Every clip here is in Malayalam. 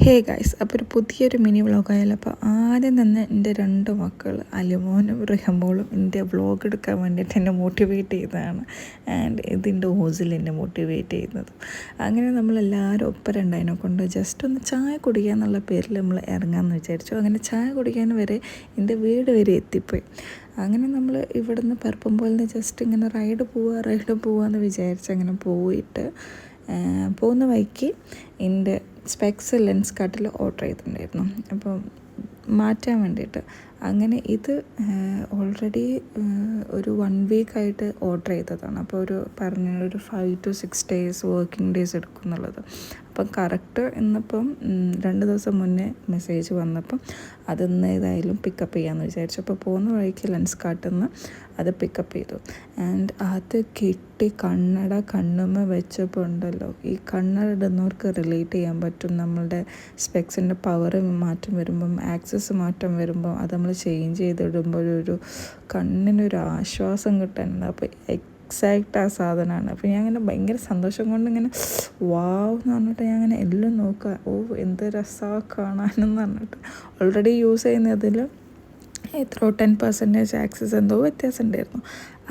ഹേ ഗൈസ്, അപ്പോൾ ഒരു പുതിയൊരു മിനി വ്ളോഗായാലും. അപ്പോൾ ആദ്യം തന്നെ എൻ്റെ 2 മക്കൾ അലിമോനും റിഹമോളും എൻ്റെ വ്ളോഗ് എടുക്കാൻ വേണ്ടിയിട്ട് എന്നെ മോട്ടിവേറ്റ് ചെയ്തതാണ്. ആൻഡ് ഇതിൻ്റെ ഓസിൽ എന്നെ മോട്ടിവേറ്റ് ചെയ്യുന്നത്. അങ്ങനെ നമ്മളെല്ലാവരും ഒപ്പരുണ്ടായതിനെ കൊണ്ട് ജസ്റ്റ് ഒന്ന് ചായ കുടിക്കുക എന്നുള്ള പേരിൽ നമ്മൾ ഇറങ്ങാമെന്ന് വിചാരിച്ചു. അങ്ങനെ ചായ കുടിക്കാൻ വരെ എൻ്റെ വീട് വരെ എത്തിപ്പോയി. അങ്ങനെ നമ്മൾ ഇവിടുന്ന് പറപ്പുമ്പോൾ ജസ്റ്റ് ഇങ്ങനെ റൈഡ് പോവാന്ന് വിചാരിച്ച് അങ്ങനെ പോയിട്ട് പോകുന്ന വഴിക്ക് എൻ്റെ സ്പെക്സ് ലെൻസ് കട്ടിൽ ഓർഡർ ചെയ്തിട്ടുണ്ടായിരുന്നു. അപ്പം മാറ്റാൻ വേണ്ടിയിട്ട് അങ്ങനെ ഇത് ഓൾറെഡി ഒരു 1 വീക്കായിട്ട് ഓർഡർ ചെയ്തതാണ്. അപ്പോൾ ഒരു 5 to 6 days വർക്കിംഗ് ഡേയ്സ് എടുക്കും എന്നുള്ളത്. അപ്പം കറക്റ്റ് ഇന്നിപ്പം 2 ദിവസം മുന്നേ മെസ്സേജ് വന്നപ്പം അതിന്ന് ഏതായാലും പിക്കപ്പ് ചെയ്യാമെന്ന് വിചാരിച്ചു. അപ്പോൾ പോകുന്ന വഴിക്ക് ലെൻസ് കാർട്ടിൽ നിന്ന് അത് പിക്കപ്പ് ചെയ്തു. ആൻഡ് അത് കിട്ടി കണ്ണുമ്മ വെച്ചപ്പോൾ ഉണ്ടല്ലോ, ഈ കണ്ണട ഇടുന്നവർക്ക് റിലേറ്റ് ചെയ്യാൻ പറ്റും. നമ്മളുടെ സ്പെക്സിൻ്റെ പവർ മാറ്റം വരുമ്പം, ആക്സസ് മാറ്റം വരുമ്പം അത് നമ്മൾ ചേഞ്ച് ചെയ്തിടുമ്പോൾ ഒരു കണ്ണിനൊരു ആശ്വാസം കിട്ടാനുണ്ട്. അപ്പോൾ എക്സാക്റ്റ് ആ സാധനമാണ്. അപ്പോൾ ഞാൻ അങ്ങനെ ഭയങ്കര സന്തോഷം കൊണ്ട് ഇങ്ങനെ വാവ് എന്ന് പറഞ്ഞിട്ട് ഞാൻ അങ്ങനെ എല്ലാം നോക്കുക. എന്ത് രസമാണ് കാണാനെന്ന് പറഞ്ഞിട്ട്. ഓൾറെഡി യൂസ് ചെയ്യുന്നതിൽ എത്രയോ 10% ആക്സസ് എന്തോ വ്യത്യാസം ഉണ്ടായിരുന്നു.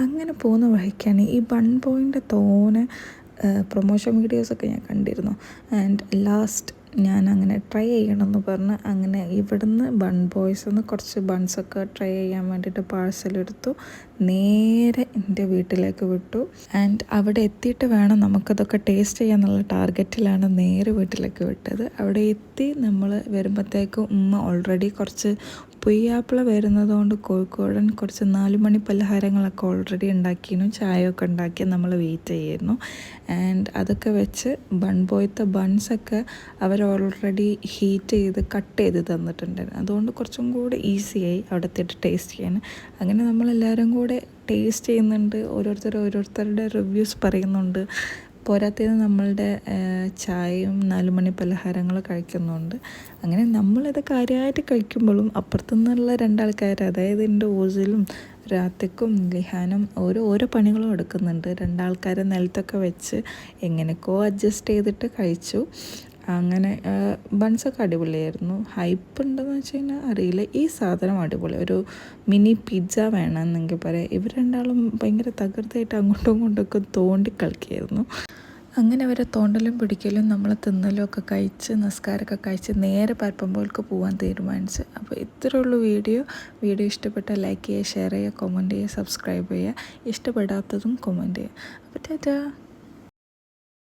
അങ്ങനെ പോകുന്ന വഴിക്കാണ് ഈ ബൺ ബോയിൻ്റെ തോനെ പ്രൊമോഷൻ വീഡിയോസൊക്കെ ഞാൻ കണ്ടിരുന്നു. ആൻഡ് ലാസ്റ്റ് ഞാൻ അങ്ങനെ ട്രൈ ചെയ്യണമെന്ന് പറഞ്ഞ് അങ്ങനെ ഇവിടുന്ന് ബൺ ബോയ്സ് കുറച്ച് ബൺസൊക്കെ ട്രൈ ചെയ്യാൻ വേണ്ടിയിട്ട് പാഴ്സലെടുത്തു. നേരെ എൻ്റെ വീട്ടിലേക്ക് വിട്ടു. ആൻഡ് അവിടെ എത്തിയിട്ട് വേണം നമുക്കതൊക്കെ ടേസ്റ്റ് ചെയ്യാന്നുള്ള ടാർഗറ്റിലാണ് നേരെ വീട്ടിലേക്ക് വിട്ടത്. അവിടെ എത്തി നമ്മൾ വരുമ്പോഴത്തേക്കും ഉമ്മ ഓൾറെഡി കുറച്ച് പുയ്യാപ്പിള വരുന്നതുകൊണ്ട് കോഴിക്കോടൻ കുറച്ച് 4 മണി പലഹാരങ്ങളൊക്കെ ഓൾറെഡി ഉണ്ടാക്കിയിരുന്നു. ചായയൊക്കെ ഉണ്ടാക്കി നമ്മൾ വെയിറ്റ് ചെയ്യായിരുന്നു. ആൻഡ് അതൊക്കെ വെച്ച് ബോയത്തെ ബൺസൊക്കെ അവർ ഓൾറെഡി ഹീറ്റ് ചെയ്ത് കട്ട് ചെയ്ത് തന്നിട്ടുണ്ടായിരുന്നു. അതുകൊണ്ട് കുറച്ചും കൂടെ ഈസിയായി അവിടെ എത്തിയിട്ട് ടേസ്റ്റ് ചെയ്യാൻ. അങ്ങനെ നമ്മളെല്ലാവരും കൂടെ ടേസ്റ്റ് ചെയ്യുന്നുണ്ട്. ഓരോരുത്തരുടെ റിവ്യൂസ് പറയുന്നുണ്ട്. പോരാത്തതിന് നമ്മളുടെ ചായയും 4 മണി പലഹാരങ്ങൾ കഴിക്കുന്നുണ്ട്. അങ്ങനെ നമ്മളിത് കാര്യമായിട്ട് കഴിക്കുമ്പോഴും അപ്പുറത്തുനിന്നുള്ള 2 ആൾക്കാർ, അതായത് എൻ്റെ ഓസിലും രാത്തിക്കും ലിഹാനും ഓരോ പണികളും എടുക്കുന്നുണ്ട്. 2 ആൾക്കാരെ നിലത്തൊക്കെ വെച്ച് എങ്ങനെയൊക്കെയോ അഡ്ജസ്റ്റ് ചെയ്തിട്ട് കഴിച്ചു. അങ്ങനെ ബൺസൊക്കെ അടിപൊളിയായിരുന്നു. ഹൈപ്പ് ഉണ്ടെന്ന് വെച്ച് കഴിഞ്ഞാൽ അറിയില്ല. ഈ സാധനം അടിപൊളി, ഒരു മിനി പിസ്സ വേണമെന്നെങ്കിൽ പറയാം. ഇവർ 2 ആളും ഭയങ്കര തകൃതിയായിട്ട് അങ്ങോട്ടും ഇങ്ങോട്ടൊക്കെ തോണ്ടി കളിക്കുകയായിരുന്നു. അങ്ങനെ അവരെ തോണ്ടലും പിടിക്കലും നമ്മൾ തിന്നലും ഒക്കെ കഴിച്ച് നിസ്കാരമൊക്കെ കഴിച്ച് നേരെ പരപ്പുമ്പോൾക്ക് പോകാൻ തീരുമാനിച്ചു. അപ്പോൾ ഇത്രയുള്ളൂ വീഡിയോ ഇഷ്ടപ്പെട്ടാൽ ലൈക്ക് ചെയ്യുക, ഷെയർ ചെയ്യുക, കമൻറ്റ് ചെയ്യുക, സബ്സ്ക്രൈബ് ചെയ്യുക. ഇഷ്ടപ്പെടാത്തതും കമൻറ്റ് ചെയ്യുക. അപ്പോൾ ടാറ്റാ.